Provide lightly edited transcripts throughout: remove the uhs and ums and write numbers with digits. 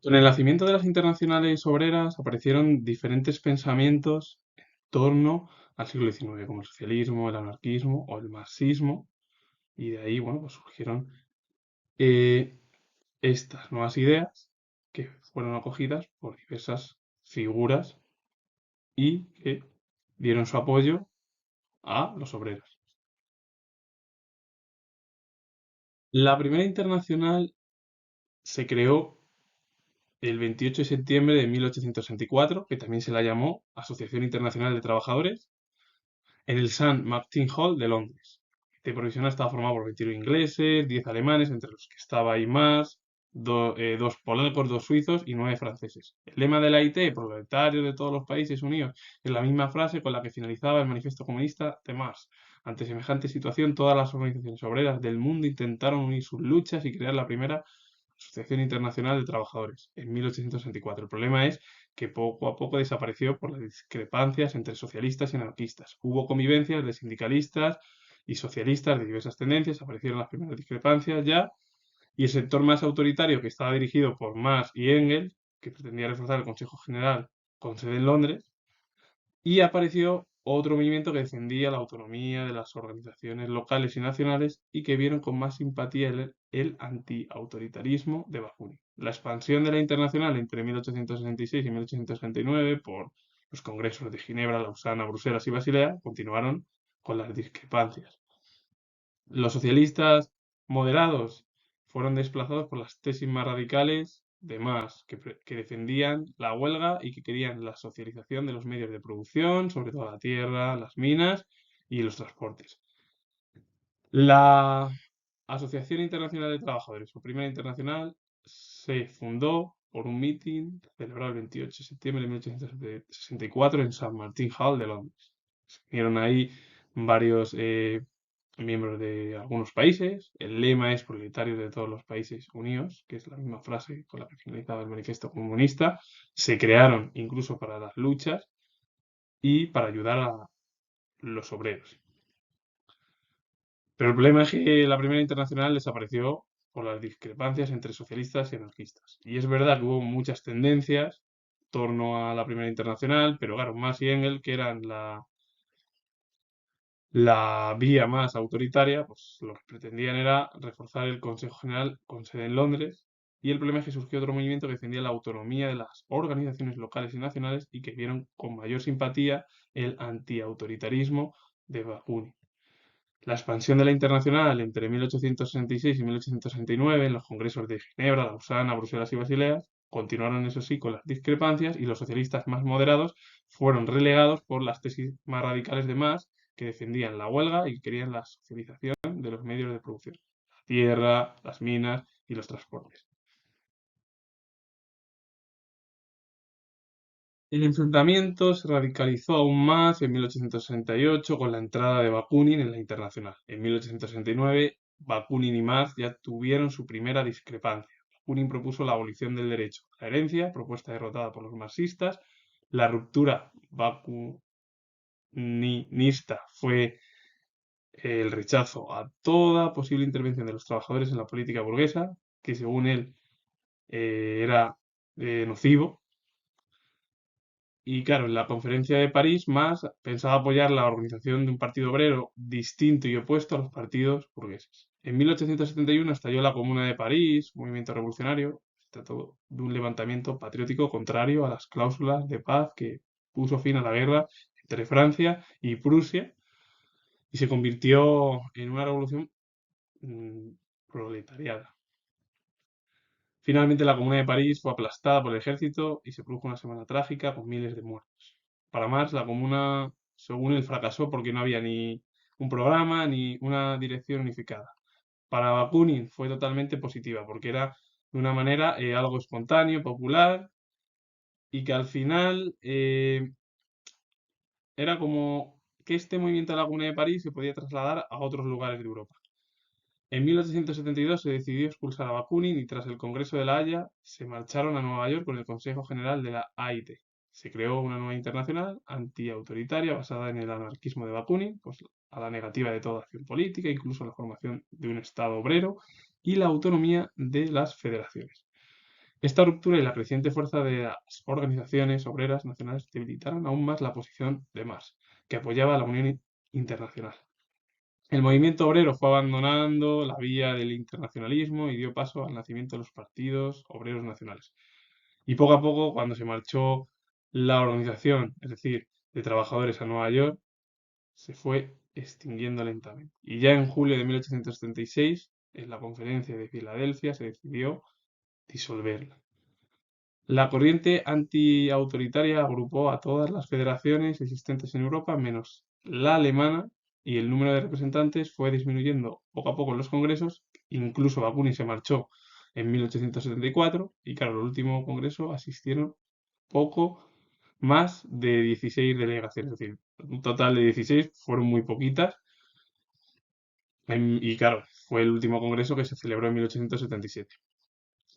Con el nacimiento de las internacionales obreras aparecieron diferentes pensamientos en torno al siglo XIX, como el socialismo, el anarquismo o el marxismo, y de ahí, bueno, pues surgieron eh, estas nuevas ideas que fueron acogidas por diversas figuras y que dieron su apoyo a los obreros. La primera internacional se creó el 28 de septiembre de 1864, que también se la llamó Asociación Internacional de Trabajadores, en el St. Martin Hall de Londres. Este provisional estaba formado por 21 ingleses, 10 alemanes, entre los que estaba ahí más, dos polacos, dos suizos y 9 franceses. El lema de la IT, proletarios de todos los países unidos, es la misma frase con la que finalizaba el manifiesto comunista de Marx. Ante semejante situación, todas las organizaciones obreras del mundo intentaron unir sus luchas y crear la primera Asociación Internacional de Trabajadores en 1864. El problema es que poco a poco desapareció por las discrepancias entre socialistas y anarquistas. Hubo convivencias de sindicalistas y socialistas de diversas tendencias, aparecieron las primeras discrepancias ya, y el sector más autoritario, que estaba dirigido por Marx y Engels, que pretendía reforzar el Consejo General con sede en Londres, y apareció otro movimiento que defendía la autonomía de las organizaciones locales y nacionales y que vieron con más simpatía el antiautoritarismo de Bakunin. La expansión de la internacional entre 1866 y 1869 por los congresos de Ginebra, Lausana, Bruselas y Basilea continuaron con las discrepancias. Los socialistas moderados fueron desplazados por las tesis más radicales de Marx, que defendían la huelga y que querían la socialización de los medios de producción, sobre todo la tierra, las minas y los transportes. La Asociación Internacional de Trabajadores, su primera internacional, se fundó por un meeting celebrado el 28 de septiembre de 1864 en St. Martin Hall de Londres. Se unieron ahí varios miembros de algunos países. El lema es proletarios de todos los países unidos, que es la misma frase con la que finalizaba el manifiesto comunista. Se crearon incluso para las luchas y para ayudar a los obreros. Pero el problema es que la primera internacional desapareció por las discrepancias entre socialistas y anarquistas. Y es verdad que hubo muchas tendencias en torno a la primera internacional, pero claro, Marx y Engels, que eran la vía más autoritaria, pues lo que pretendían era reforzar el Consejo General con sede en Londres. Y el problema es que surgió otro movimiento que defendía la autonomía de las organizaciones locales y nacionales y que vieron con mayor simpatía el antiautoritarismo de Bakunin. La expansión de la internacional entre 1866 y 1869 en los congresos de Ginebra, Lausana, Bruselas y Basilea continuaron, eso sí, con las discrepancias y los socialistas más moderados fueron relegados por las tesis más radicales de Marx que defendían la huelga y querían la socialización de los medios de producción, la tierra, las minas y los transportes. El enfrentamiento se radicalizó aún más en 1868 con la entrada de Bakunin en la Internacional. En 1869, Bakunin y Marx ya tuvieron su primera discrepancia. Bakunin propuso la abolición del derecho a la herencia, propuesta derrotada por los marxistas. La ruptura bakuninista fue el rechazo a toda posible intervención de los trabajadores en la política burguesa, que según él era nocivo. Y claro, en la conferencia de París, Marx pensaba apoyar la organización de un partido obrero distinto y opuesto a los partidos burgueses. En 1871 estalló la Comuna de París, un movimiento revolucionario. Se trató de un levantamiento patriótico contrario a las cláusulas de paz que puso fin a la guerra entre Francia y Prusia y se convirtió en una revolución mm, proletariada. Finalmente, la Comuna de París fue aplastada por el ejército y se produjo una semana trágica con miles de muertos. Para Marx, la Comuna, según él, fracasó porque no había ni un programa ni una dirección unificada. Para Bakunin fue totalmente positiva porque era de una manera algo espontáneo, popular y que al final era como que este movimiento de la Comuna de París se podía trasladar a otros lugares de Europa. En 1872 se decidió expulsar a Bakunin y tras el Congreso de La Haya se marcharon a Nueva York con el Consejo General de la AIT. Se creó una nueva internacional antiautoritaria basada en el anarquismo de Bakunin, pues a la negativa de toda acción política, incluso la formación de un Estado obrero y la autonomía de las federaciones. Esta ruptura y la creciente fuerza de las organizaciones obreras nacionales debilitaron aún más la posición de Marx, que apoyaba a la Unión Internacional. El movimiento obrero fue abandonando la vía del internacionalismo y dio paso al nacimiento de los partidos obreros nacionales. Y poco a poco, cuando se marchó la organización, es decir, de trabajadores a Nueva York, se fue extinguiendo lentamente. Y ya en julio de 1876, en la conferencia de Filadelfia, se decidió disolverla. La corriente antiautoritaria agrupó a todas las federaciones existentes en Europa, menos la alemana, y el número de representantes fue disminuyendo poco a poco en los congresos. Incluso Bakunin se marchó en 1874 y claro, el último congreso asistieron poco más de 16 delegaciones, es decir, un total de 16 fueron muy poquitas. Y claro, fue el último congreso que se celebró en 1877.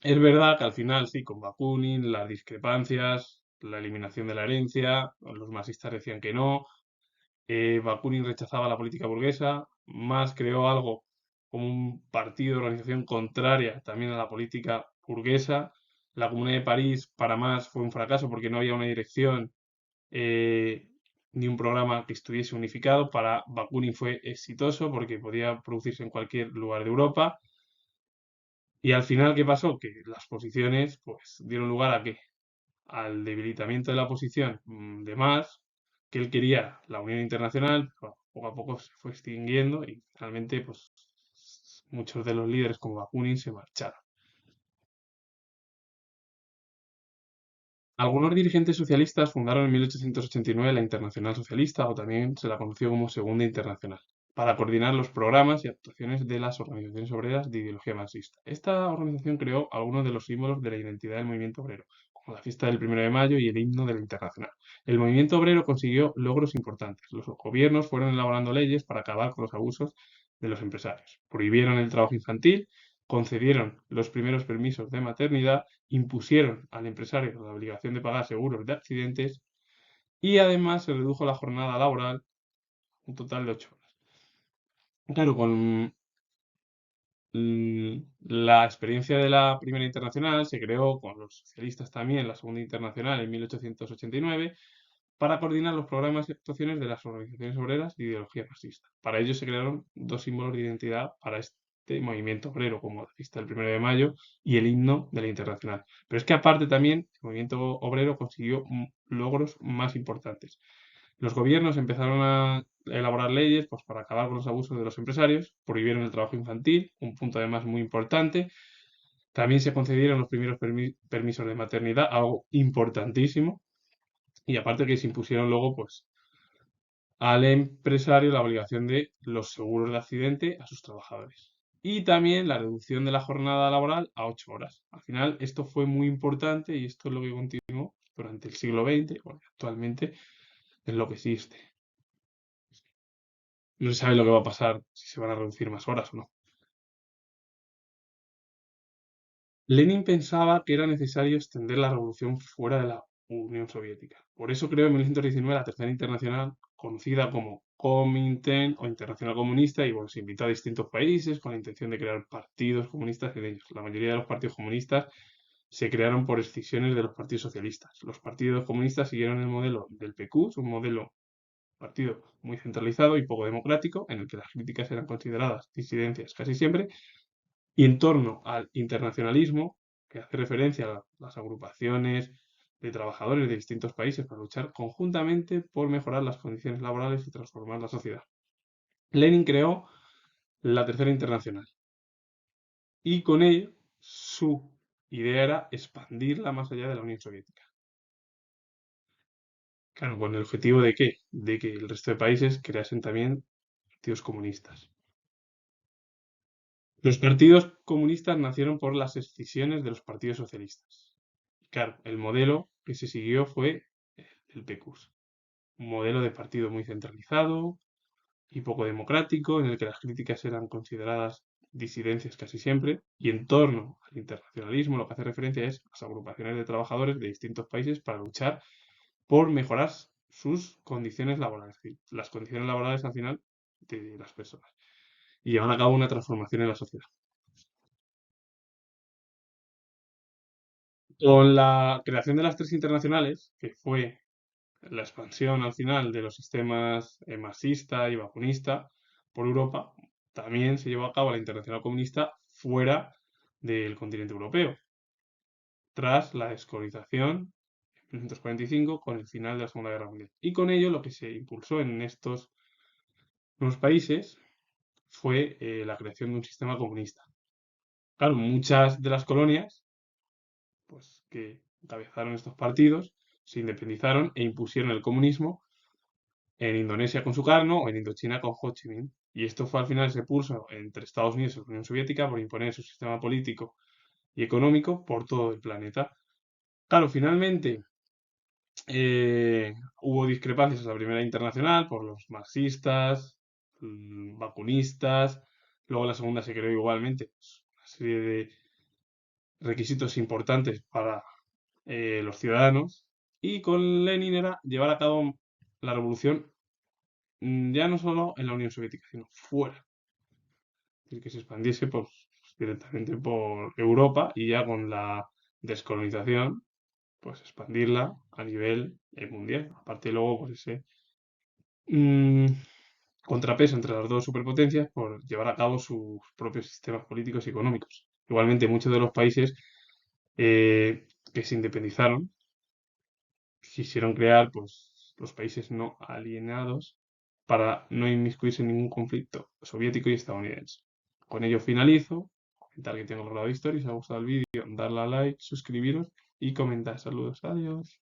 Es verdad que al final, sí, con Bakunin, las discrepancias, la eliminación de la herencia, los marxistas decían que no, Bakunin rechazaba la política burguesa, Marx creó algo como un partido de organización contraria también a la política burguesa. La Comuna de París para Marx fue un fracaso porque no había una dirección eh, ni un programa que estuviese unificado. Para Bakunin fue exitoso porque podía producirse en cualquier lugar de Europa. Y al final, ¿qué pasó? Que las posiciones pues dieron lugar a qué? Al debilitamiento de la posición de Marx, que él quería la Unión Internacional, pero poco a poco se fue extinguiendo y realmente pues muchos de los líderes como Bakunin se marcharon. Algunos dirigentes socialistas fundaron en 1889 la Internacional Socialista, o también se la conoció como Segunda Internacional, para coordinar los programas y actuaciones de las organizaciones obreras de ideología marxista. Esta organización creó algunos de los símbolos de la identidad del movimiento obrero, como la fiesta del 1 de mayo y el himno de la Internacional. El movimiento obrero consiguió logros importantes. Los gobiernos fueron elaborando leyes para acabar con los abusos de los empresarios. Prohibieron el trabajo infantil, concedieron los primeros permisos de maternidad, impusieron al empresario la obligación de pagar seguros de accidentes y además se redujo la jornada laboral un total de 8 horas. Claro, con la experiencia de la Primera Internacional se creó con los socialistas también la Segunda Internacional en 1889 para coordinar los programas y actuaciones de las organizaciones obreras de ideología marxista. Para ello se crearon dos símbolos de identidad para este movimiento obrero, como la fiesta del 1 de mayo y el himno de la Internacional. Pero es que aparte también el movimiento obrero consiguió logros más importantes. Los gobiernos empezaron a elaborar leyes pues, para acabar con los abusos de los empresarios, prohibieron el trabajo infantil, un punto además muy importante. También se concedieron los primeros permisos de maternidad, algo importantísimo. Y aparte que se impusieron luego pues, al empresario la obligación de los seguros de accidente a sus trabajadores. Y también la reducción de la jornada laboral a 8 horas. Al final esto fue muy importante y esto es lo que continuó durante el siglo XX, porque actualmente es lo que existe. No se sabe lo que va a pasar, si se van a reducir más horas o no. Lenin pensaba que era necesario extender la revolución fuera de la Unión Soviética. Por eso creó en 1919 la Tercera Internacional, conocida como Comintern o Internacional Comunista, y bueno, se invitó a distintos países con la intención de crear partidos comunistas en ellos. La mayoría de los partidos comunistas se crearon por escisiones de los partidos socialistas. Los partidos comunistas siguieron el modelo del PQ, un modelo partido muy centralizado y poco democrático, en el que las críticas eran consideradas disidencias casi siempre, y en torno al internacionalismo, que hace referencia a las agrupaciones de trabajadores de distintos países para luchar conjuntamente por mejorar las condiciones laborales y transformar la sociedad. Lenin creó la Tercera Internacional y con ello su idea era expandirla más allá de la Unión Soviética. Claro, con el objetivo de qué? De que el resto de países creasen también partidos comunistas. Los partidos comunistas nacieron por las escisiones de los partidos socialistas. Claro, el modelo que se siguió fue el PQS, un modelo de partido muy centralizado y poco democrático, en el que las críticas eran consideradas disidencias casi siempre, y en torno al internacionalismo lo que hace referencia es las agrupaciones de trabajadores de distintos países para luchar por mejorar sus condiciones laborales, es decir, las condiciones laborales al final de las personas, y llevan a cabo una transformación en la sociedad. Con la creación de las tres internacionales, que fue la expansión al final de los sistemas marxista y vacunista por Europa, también se llevó a cabo la internacional comunista fuera del continente europeo, tras la descolonización en 1945 con el final de la Segunda Guerra Mundial. Y con ello lo que se impulsó en estos nuevos países fue la creación de un sistema comunista. Claro, muchas de las colonias pues, que encabezaron estos partidos se independizaron e impusieron el comunismo en Indonesia con Sukarno o en Indochina con Ho Chi Minh. Y esto fue al final ese pulso entre Estados Unidos y la Unión Soviética por imponer su sistema político y económico por todo el planeta. Claro, finalmente hubo discrepancias en la Primera Internacional por los marxistas, vacunistas, luego en la segunda se creó igualmente pues, una serie de requisitos importantes para los ciudadanos y con Lenin era llevar a cabo la revolución ya no solo en la Unión Soviética, sino fuera, es decir, que se expandiese pues, directamente por Europa y ya con la descolonización, pues expandirla a nivel mundial. Aparte luego, pues ese mm, contrapeso entre las dos superpotencias por llevar a cabo sus propios sistemas políticos y económicos. Igualmente, muchos de los países que se independizaron quisieron crear pues, los países no alienados para no inmiscuirse en ningún conflicto soviético y estadounidense. Con ello finalizo. Comentar que tengo el grado de historia. Si os ha gustado el vídeo, darle a like, suscribiros y comentar. Saludos. Adiós.